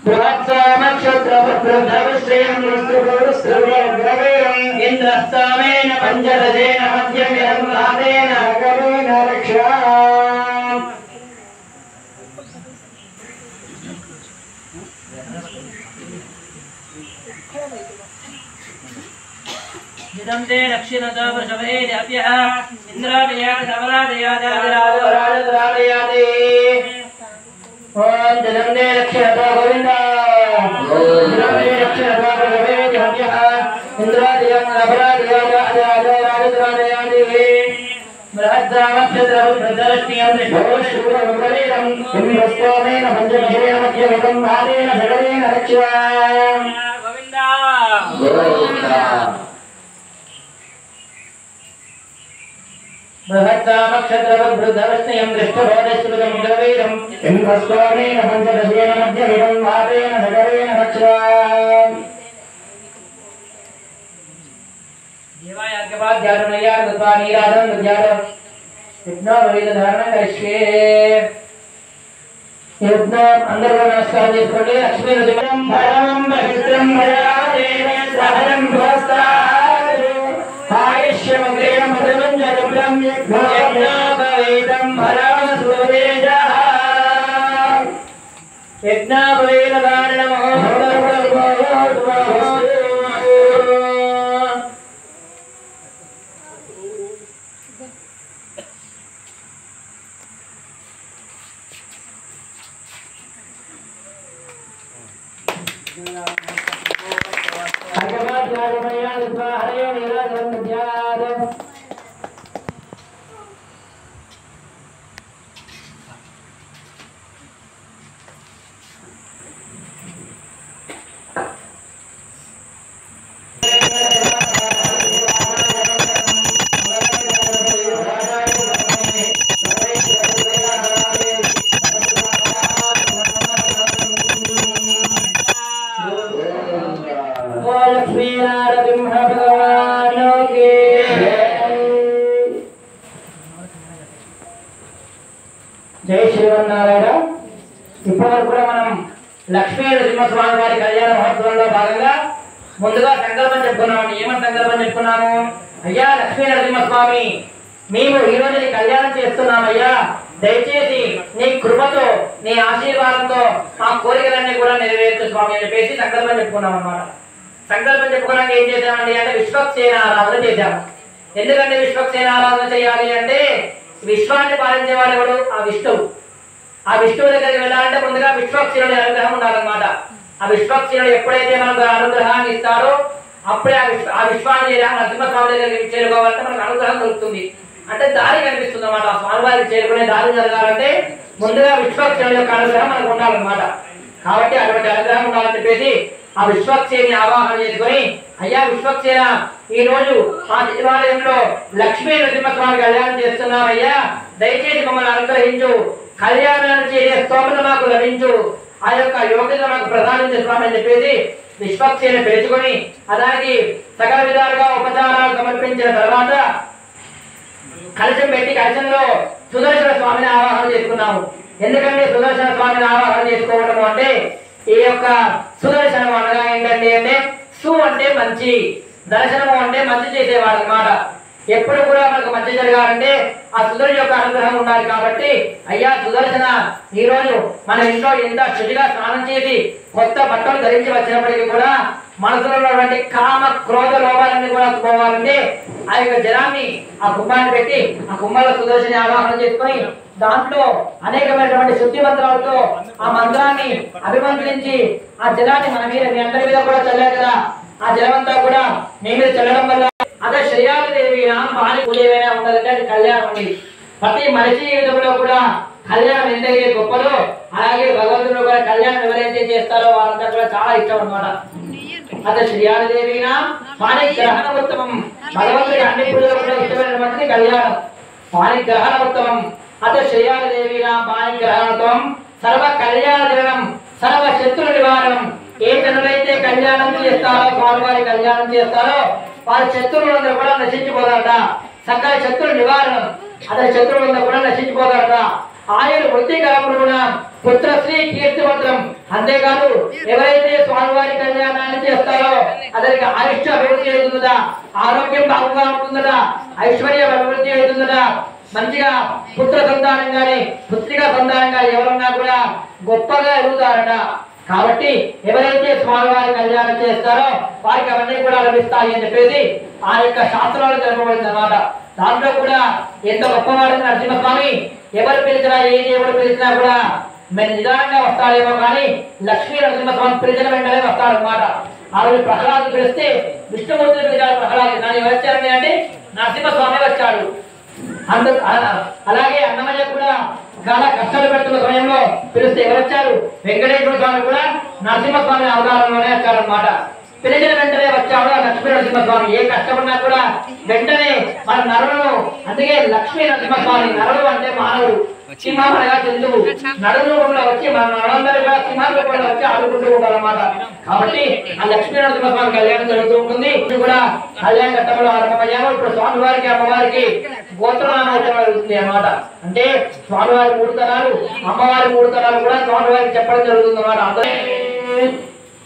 Brahma ఇంద్రస్తామేన పంచదశేన మధ్యమిదం నాదేన గవేన రక్షా े रक्षिणतो वृषभेभ्यः इन्द्रादयात् समरादयादादिराजराजराजयादे ओम जलं दे रक्षिणतो गोविन्द जलं दे रक्षिणतो वृषभेभ्यः इन्द्रादयात् समरादयादादिराजराजयादे बृहद्रामक्षत्रवृद्धरश्मियं दृष्टोषशूरमुखरीरं किंवस्तोमेन पञ्चमशेन मध्यमिदं भारेण जगदेन रक्षा गोविन्द गोविन्द बृहद्रामक्षत्रवृद्धरश्मियं दृष्टोषशूरमुखरीरं किंवस्तोमेन पञ्चमशेन मध्यमिदं भारेण जगदेन रक्षा देवाय बाद ध्यानमया तत्वा नीराजन ध्यान इतना वैद धारण करिष्ये इतना अंदर को नमस्कार చేసుకోండి లక్ష్మీ రుద్రం భరం భద్రం భయాదేవ సహరం భస్తారు ఆయుష్యమంగ్రేణ మధురం జగం యజ్ఞాపవేదం భరం సువేజః యజ్ఞాపవేద ధారణ जय श्रीमन्नारायण इప్పటివరకు కూడా మనం లక్ష్మీ నరసింహస్వామి వారి కళ్యాణ మహోత్సవంలో భాగంగా ముందుగా సంకల్పం చెప్పుకున్నాము. ఏమని సంకల్పం చెప్పుకున్నాము? అయ్యా లక్ష్మీ నరసింహస్వామి, మేము ఈ రోజు నీ కళ్యాణం చేస్తున్నామయ్యా, దయచేసి నీ కృపతో నీ ఆశీర్వాదంతో మా కోరికలన్నీ కూడా నెరవేర్చు స్వామి అని చెప్పేసి సంకల్పం చెప్పుకున్నాం అన్నమాట. సంకల్పం చెప్పుకున్నాక ఏం చేశామండి అంటే విశ్వక్సేన ఆరాధన చేశాము. ఎందుకంటే విశ్వక్సేన ఆరాధన చేయాలి అంటే విశ్వాన్ని పాలించేవాడు ఎవడు? ఆ విష్ణువు. ఆ విష్ణువు దగ్గరికి వెళ్ళాలంటే ముందుగా విశ్వక్సేనుడి అనుగ్రహం ఉండాలన్నమాట. ఆ విశ్వక్సేనుడు ఎప్పుడైతే మనకు అనుగ్రహాన్ని ఇస్తారో అప్పుడే ఆ విశ్వాన్ని నరసింహస్వామి దగ్గరికి చేరుకోవాలంటే మనకు అనుగ్రహం దొరుకుతుంది, అంటే దారి కనిపిస్తుంది అన్నమాట. ఆ స్వామివారికి చేరుకునే దారి జరగాలంటే ముందుగా విశ్వక్సేనుడి యొక్క అనుగ్రహం మనకు ఉండాలన్నమాట. కాబట్టి అటువంటి అనుగ్రహం ఉండాలని చెప్పేసి ఆ విశ్వక్సేని ఆవాహన చేసుకొని, అయ్యా విశ్వక్సేన, ఈ రోజు ఆ దేవాలయంలో లక్ష్మీ నరసింహస్వామి కళ్యాణం చేస్తున్నామయ్యా, దయచేసి మమ్మల్ని అనుగ్రహించు, కళ్యాణాన్ని చేసే స్తోమత మాకు లభించు, ఆ యొక్క యోగ్యత మాకు ప్రసాదించే స్వామి అని చెప్పేసి విశ్వక్సేన పిలుచుకొని దానికి సకల విధాలుగా ఉపచారాలు సమర్పించిన తర్వాత కలశం పెట్టి కలశంలో సుదర్శన స్వామిని ఆవాహన చేసుకున్నాము. ఎందుకంటే సుదర్శన స్వామిని ఆవాహన చేసుకోవడం అంటే ఈ యొక్క సుదర్శనం అనగా ఏంటంటే అంటే సు అంటే మంచి, దర్శనము అంటే మంచి చేసేవాడు అన్నమాట. ఎప్పుడు కూడా మనకు మంచి జరగాలంటే ఆ సుదర్శన యొక్క అనుగ్రహం ఉండాలి. కాబట్టి అయ్యా సుదర్శన, ఈ రోజు మన ఇంట్లో ఎంత శుచిగా స్నానం చేసి కొత్త బట్టలు ధరించి వచ్చినప్పటికీ కూడా మనసులో ఉన్నటువంటి కామ క్రోధ లోపాలన్నీ కూడా పోవాలంటే ఆ యొక్క జలాన్ని ఆ కుంభాన్ని పెట్టి ఆ కుంభంలో సుదర్శన ఆవాహన చేసుకొని దాంట్లో అనేకమైనటువంటి శుద్ధి మంత్రాలతో ఆ మంత్రాన్ని అభిమంత్రించి ఆ జలాన్ని మన మీద మీ అందరి మీద కూడా చల్లారు కదా, ఆ జలమంతా కూడా మీ మీద చల్లడం వల్ల అదే శ్రేయాదేవి భారీ పూజేమైనా ఉండదంటే అది కళ్యాణం అండి. ప్రతి మనిషి జీవితంలో కూడా కళ్యాణం ఎంతైతే గొప్పదో అలాగే భగవంతుడు కూడా కళ్యాణం ఎవరైతే చేస్తారో వాళ్ళంతా కూడా చాలా ఇష్టం అన్నమాట. అదే శ్రీయాదేవి పాణి గ్రహణ ఉత్తమం, భగవంతుడి అన్ని పూజలు కూడా ఇష్టమైనటువంటిది కళ్యాణం. పాణి గ్రహణ ఉత్తమం అదే శ్రీయాదేవి పాణి గ్రహణోత్తమం సర్వ కళ్యాణ జనం సర్వ శత్రు నివారణం. ఏ జనులైతే కళ్యాణం చేస్తారో స్వామివారి కళ్యాణం చేస్తారో వారి శత్రువులందరూ కూడా నశించిపోతారట. సకల శత్రు నివారణం, అదే శత్రువులందరూ కూడా నశించిపోతారట. ఆయుర్ వృత్తికరమున పుత్రశ్రీ కీర్తివంతం. అంతేకాదు ఎవరైతే స్వామివారి కళ్యాణాన్ని చేస్తారో అతనికి ఆయుష్య అభివృద్ధి అవుతుందా, ఆరోగ్యం బాగుగా ఉంటుందా, ఐశ్వర్యం అభివృద్ధి అవుతుందా, మంచిగా పుత్ర సంతానం గాని పుత్రిక సంతానం గాని ఎవరున్నా కూడా గొప్పగా ఎదుగుతారట. కాబట్టి ఎవరైతే స్వామివారి కళ్యాణం చేస్తారో వారికి అవన్నీ కూడా లభిస్తాయి అని చెప్పేసి ఆ యొక్క శాస్త్రాలు జరపబడింది అన్నమాట. దాంట్లో కూడా ఎంత గొప్పవాడు నరసింహస్వామి. ఎవరు పిలిచినా ఏ దేవుడు పిలిచినా కూడా మేము నిదానంగా వస్తాడేమో కానీ లక్ష్మీ నరసింహస్వామి పిలిచిన వెంటనే వస్తాడనమాట. ఆ రోజు ప్రహ్లాదు పిలిస్తే విష్ణుమూర్తిని పిలిచాడు ప్రహ్లాదు. దాన్ని వచ్చారని అంటే నరసింహస్వామి వచ్చాడు. అలాగే అన్నమయ్య కూడా చాలా కష్టాలు పెడుతున్న సమయంలో పిలిస్తే ఎవరు వచ్చారు? వెంకటేశ్వర స్వామి కూడా నరసింహస్వామి అవతారంలోనే వచ్చారనమాట. పిలిచిన వెంటనే వచ్చాడు లక్ష్మీ నరసింహస్వామి. ఏ కష్టపడినా కూడా వెంటనే మన నరులను, అందుకే లక్ష్మీ నరసింహస్వామి నరుడు అంటే మానవుడు, సింహం అనగా జంతువు, నడుము రూపంలో వచ్చి మన నరులందరూ కూడా సింహం రూపంలో వచ్చి ఆడుకుంటూ ఉంటారన్నమాట. కాబట్టి ఆ లక్ష్మీ నరసింహస్వామి కళ్యాణం జరుగుతూ ఉంటుంది. ఇప్పుడు కూడా కళ్యాణ ఘట్టంలో ఆరంభమయ్యాము. ఇప్పుడు స్వామివారికి అమ్మవారికి గోత్రనామోచనం జరుగుతుంది అన్నమాట. అంటే స్వామివారి 3 తరాలు, అమ్మవారి 3 తరాలు కూడా స్వామివారికి చెప్పడం జరుగుతుంది అన్నమాట. అందరూ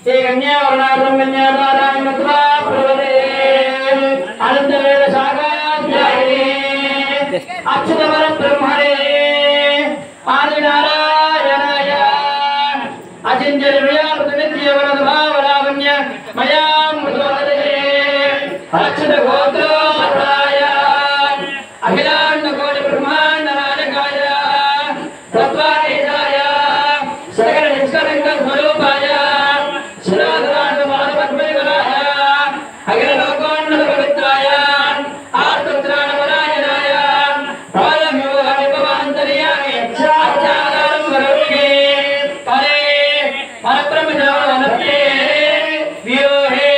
శ్రీ కన్యావరణారం కన్యాదారాయణత్వా ప్రవదే అనంతవేద శాఖాధ్యాయే అచ్యుతవర బ్రహ్మణే ఆదినారాయణాయ అచింత్య విద్యావరద్భావలావణ్య మయా మృతోదరే అచ్యుత గోత్రోపరాయ అఖిలాండ కోటి బ్రహ్మాండ నాయకాయ తత్వాదేశాయ సకల నిష్కలంక స్వరూపాయ అఖిల లోకోన్నత పవిత్రాయ ఆర్తత్రాణపరాయణాయ పాలమ్యోహరిపవాంతర్యామి అచ్చాచారం వరవిగే పరే పరబ్రహ్మజానప్యే వ్యూహే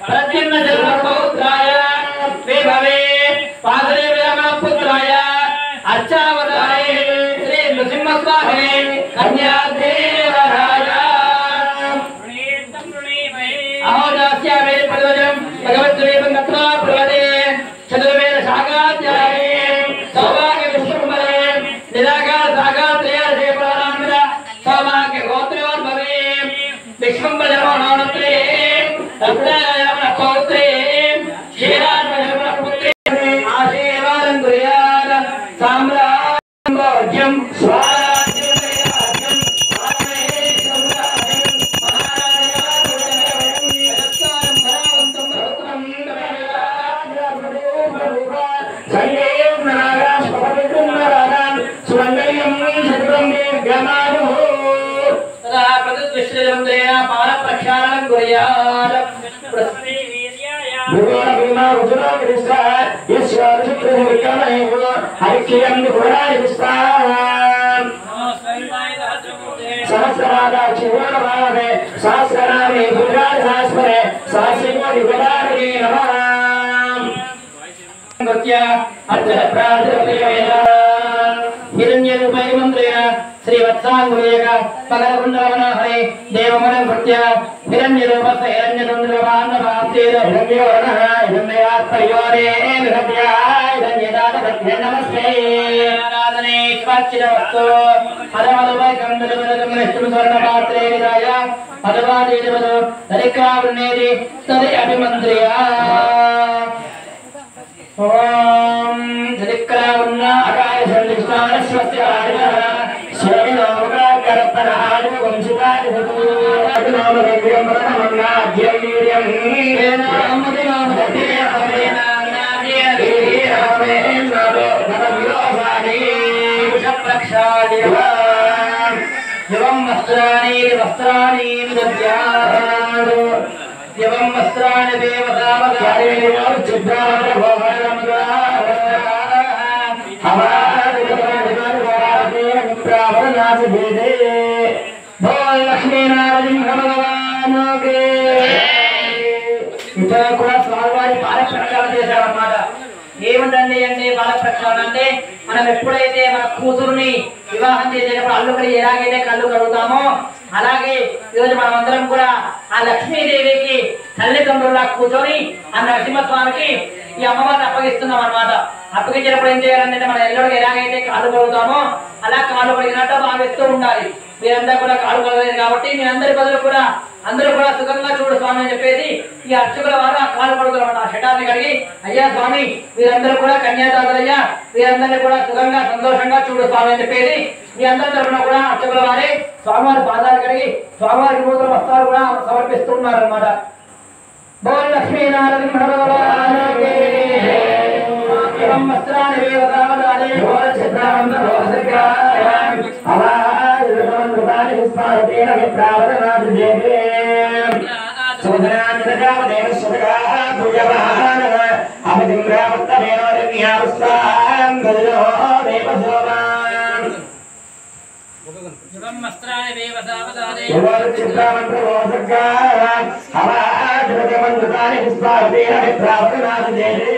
ప్రత్యున్న జన్మపౌత్రాయ విభవే పాదరే వ్యామపుత్రాయ అర్చావతాయ శ్రీ నృసింహస్వామినే కన్యాదేవరాయ అహోదాస్యామే పదవజం భగవద్వేదం గత్వా ప్రవదే చతుర్వేద శాఖాధ్యాయే సౌభాగ్య విష్ణుంబరే నిరాకార శాఖాత్రయాదే ప్రారంభద సౌభాగ్య గోత్రోద్భవే విష్ణుంబరమోనోనత్రే రత్నాయామన పౌత్రే క్షీరాత్మజమన పుత్రే ఆశీర్వాదం కుర్యాద సామ్రాజ్యం హిరణ్యరూపై మంత్రేణ శ్రీవత్సాంగులేక పగలకుండలవనహరే దేవమనం కృత్య హిరణ్యరూపస్య హిరణ్యదుంద్రవాన్నవాప్తేన హిరణ్యవర్ణః హిరణ్యాత్మయోరే నిహత్యా హిరణ్యదాతభ్య నమస్తే ఆరాధనే స్వార్చితవస్తు పరమదవైకం దలవదం నిష్ఠుం స్వర్ణపాత్రే నిదాయ పదవాదేవదు దరికావృణేది తది అభిమంత్రియా ఓం జదిక్రావన్న అకాయ సందిష్టానశ్వస్యాయ శరణోగాకర్పణాయ వంశితాయ అభినామవేద్యం ప్రణమన్నాద్యం వీర్యం యువం వస్త్రాణి వస్త్రాణి దద్యాత్ యువం వస్త్రాణి దేవతావతారే ఇక్కడ కూడా స్వామివారి బాల ప్రక్షాళన చేశారన్నమాట. ఏమిటండి అంటే బాల ప్రక్షాళన అంటే మనం ఎప్పుడైతే మన కూతురుని వివాహం చేసేటప్పుడు అల్లుకడి ఎలాగైతే కళ్ళు కడుగుతామో అలాగే ఈరోజు మనమందరం కూడా ఆ లక్ష్మీదేవికి తల్లిదండ్రులా కూర్చొని ఆ నరసింహస్వామికి ఈ అమ్మవారిని అప్పగిస్తున్నాం అన్నమాట. అప్పగించినప్పుడు ఏం చేయాలంటే మనం ఎల్లుడికి ఎలాగైతే కాళ్ళు కడుగుతామో అలా కాళ్ళు కడిగినట్టు భావిస్తూ ఉండాలి. మీరందరూ కూడా కాళ్ళు కడగలేదు కాబట్టి మీ అందరి బదులు కూడా అందరూ కూడా సుఖంగా చూడు స్వామి అని చెప్పేసి ఈ అర్చకుల వారు ఆ కాళ్ళు కడుగుతారు. ఆ షటాన్ని కడిగి అయ్యా స్వామి మీరందరూ కూడా కన్యాదాతలయ్యా మీరందరినీ కూడా సుఖంగా సంతోషంగా చూడు స్వామి అని చెప్పేసి మీ అందరి తరఫున కూడా అర్చకుల వారే స్వామివారి పాదాలు కడిగి స్వామివారి నూతన వస్త్రాలు కూడా సమర్పిస్తున్నారు అన్నమాట. బోల్ లక్ష్మీనారాయణ భగవాన్ వస్త్రాన్ని వేవదావదాలే బోల్ చిత్రావంత బోధకాయ అవాయుధమంతృతాని పుష్పావతేన విప్రావదనాదిజేతే సుదనానిదజావదేవ సుదగా పూజమాన అపదిమ్రావత్తమేనోర్యావస్వాం గజో దేవసోమాన్ శుభం వస్త్రాన్ని వేవదావదాలే బోల్ చిత్రావంత బోధకాయ అవాయుధమంతృతాని పుష్పావతేన విప్రావదనాదిజేతే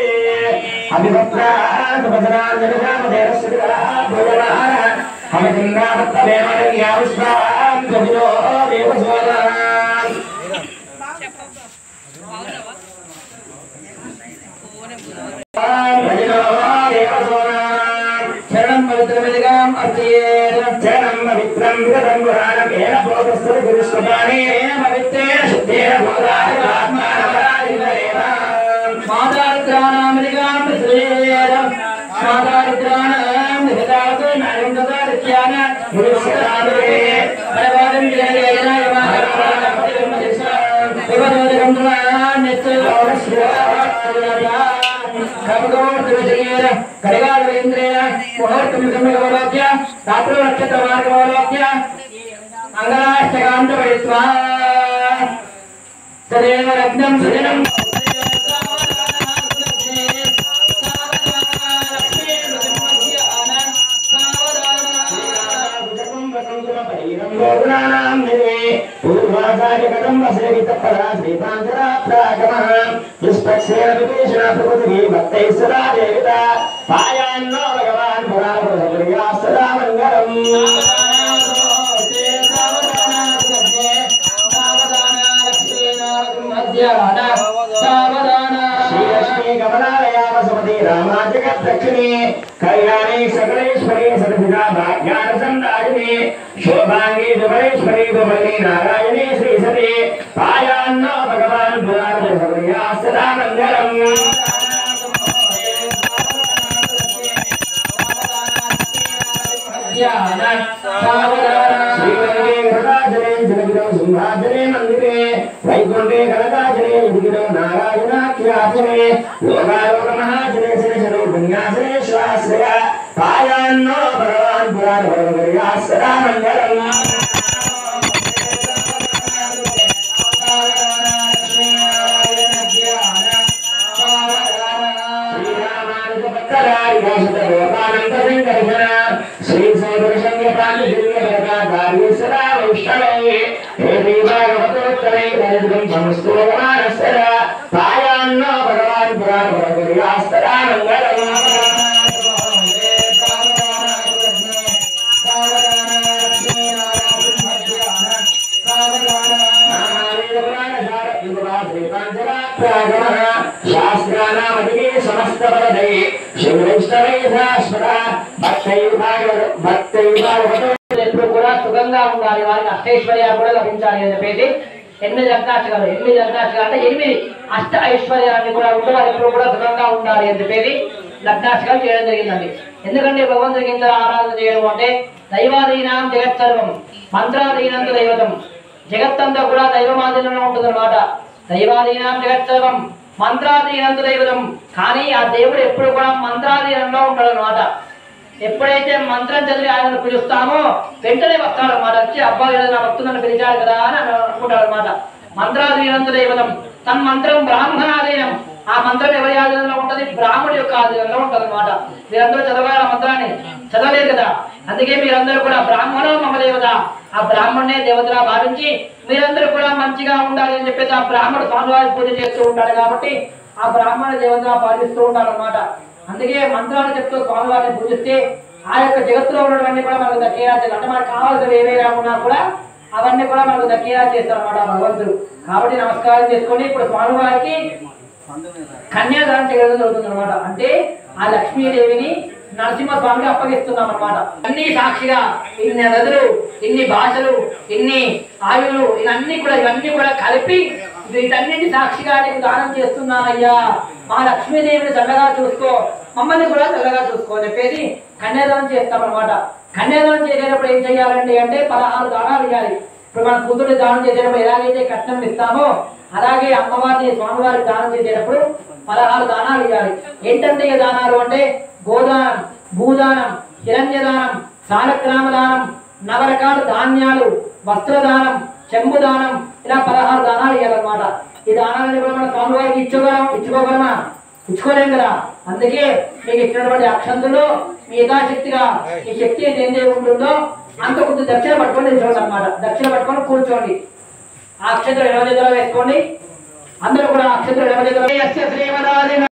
చరణం పవిత్రమిదిగాం అర్చయేన చరణం పవిత్రం విగతం పురాణం ఏన పోతస్తుతి గురుష్పదాని ఏన పవిత్రేణ శుద్ధేన భూతాని ఆత్మానవరాజితరేణ మాతారుద్రానామిదిగాం శ్రీయేరం మాతారుద్రానాం విగతావతు నారింగతారిత్యాన గురుష్పదాని పరవాదం జనయేన యమాకరణ వివదోదకం కడిగాళేంద్రేణ ముహూర్తమికమలోక్య రాత్రో నక్షత్ర మార్గమలోక్య మంగళాష్టకాంత పఠిత్వా తదేవ రత్నం సుజనం रामाजगद्दक्षिणे कल्याणे सकलेश्वरी सदभिदा भाग्यान संदायिने शोभांगे दुबलेश्वरी दुबले नारायणे श्री सते पायान्नो भगवान् पुराण भगवया सदा मंगलम् श्रीरंगे गदाजने जलगिरो सिंहासने मंदिरे वैकुंठे कनकाजने युगिरो नारायणाख्यासने लोकालोक महाजने शनि पुण्यासने श्वासया पायान्नो भगवान् पुराण भगवया सदा मंगलम् श्री सौदर्शंग पाली दिव्य कार्य सदा वैष्णवे हे देवागवतोत्तरे दरिद्रं संस्तोमानस्तर पायान्नो भगवान् पुराण भगवया सदा मंगलम् शास्त्रानामधिके समस्त बलदे शिवैष्णवे शाश्वता భక్తైర్భాగవతో ఎప్పుడు కూడా సుఖంగా ఉండాలి వారికి అష్టైశ్వర్యాలు కూడా లభించాలి అని చెప్పేసి 8 అష్టాక్షరాలు అంటే 8 అష్ట ఐశ్వర్యాన్ని కూడా ఉంటే వారు ఎప్పుడు కూడా సుఖంగా ఉండాలి అని చెప్పేసి లగ్నాక్షరాలు చేయడం జరిగిందండి. ఎందుకంటే భగవంతుడికి ఇంత ఆరాధన చేయడం అంటే దైవాధీనం జగత్ సర్వం మంత్రాధీనంత దైవతం జగత్తంతా కూడా దైవమాధీనంలో ఉంటుంది అనమాట. దైవాధీనం జగత్ సర్వం మంత్రాధీనంత దైవతం కానీ ఆ దేవుడు ఎప్పుడు కూడా మంత్రాధీనంలో ఉంటాడు అనమాట. ఎప్పుడైతే మంత్రం చదివి ఆయనను పిలుస్తామో వెంటనే వస్తాడు అనమాట. వచ్చి అబ్బాయి నా భక్తులను పిలిచాడు కదా అని అనుకుంటాడు అనమాట. మంత్రాధీనంత దైవతం తన్మంత్రం బ్రాహ్మణాధీనం ఆ మంత్రం ఎవరి ఆధీనంలో ఉంటుంది? బ్రాహ్మణుడి యొక్క ఆధీనంలో ఉంటుంది అనమాట. మీరందరూ చదవాలి ఆ మంత్రాన్ని, చదవలేదు కదా. అందుకే మీరందరూ కూడా బ్రాహ్మణో మమ దేవత ఆ బ్రాహ్మణ్ణే దేవతగా భావించి మీరందరూ కూడా మంచిగా ఉండాలి అని చెప్పేసి ఆ బ్రాహ్మణుడు స్వామివారి పూజ చేస్తూ ఉంటాడు కాబట్టి ఆ బ్రాహ్మణ దేవతగా పాటిస్తూ ఉంటాడు అనమాట. అందుకే మంత్రాలు చెప్తూ స్వామివారిని పూజిస్తే ఆ యొక్క జగత్తులో ఉన్నవన్నీ కూడా మనకు దక్కేలా చేయాలి. అంటే మనకు కావాల్సిన ఏవేలా ఉన్నా కూడా అవన్నీ కూడా మనకు దక్కేలా చేస్తాడు అనమాట భగవంతుడు. కాబట్టి నమస్కారం చేసుకొని ఇప్పుడు స్వామివారికి కన్యాదానం చేయడం జరుగుతుంది అనమాట. అంటే ఆ లక్ష్మీదేవిని నరసింహస్వామికి అప్పగిస్తున్నాం అన్నమాట. అన్ని సాక్షిగా ఇన్ని నదులు, ఇన్ని భాషలు, ఇన్ని ఆయువులు, ఇవన్నీ కూడా కలిపి వీటన్నిటి సాక్షిగా నీకు దానం చేస్తున్నానయ్యా, మా లక్ష్మీదేవిని చల్లగా చూసుకో, మమ్మల్ని కూడా చల్లగా చూసుకో అని చెప్పేసి కన్యాదానం చేస్తామన్నమాట. కన్యాదానం చేసేటప్పుడు ఏం చేయాలండి అంటే 16 దానాలు ఇవ్వాలి. ఇప్పుడు మన కూతురు దానం చేసేటప్పుడు ఎలాగైతే కట్నం ఇస్తామో అలాగే అమ్మవారిని స్వామివారికి దానం చేసేటప్పుడు 16 దానాలు ఇవ్వాలి. ఏంటంటే ఈ దానాలు అంటే గోదానం, భూదానం, హిరణ్యదానం, సాలగ్రామదానం, నవరకాల ధాన్యాలు, వస్త్రదానం, చెంబుదానం, ఇలా 16 దానాలు ఇవ్వాలన్నమాట. ఈ దానాలని కూడా మన స్వామివారికి ఇచ్చుకోగలమా? ఇచ్చుకోలేం కదా. అందుకే మీకు ఇచ్చినటువంటి అక్షంతులు మీ యథాశక్తిగా మీ శక్తి ఏంటంటే ఉంటుందో అంత కొంచెం దక్షిణ పట్టుకొని నిల్చోండి అన్నమాట. దక్షిణ పట్టుకొని కూర్చోండి. ఆ అక్షంతులు ఎడమ చేతిలో వేసుకోండి. అందరూ కూడా అక్షంతులు ఎడమ చేతిలో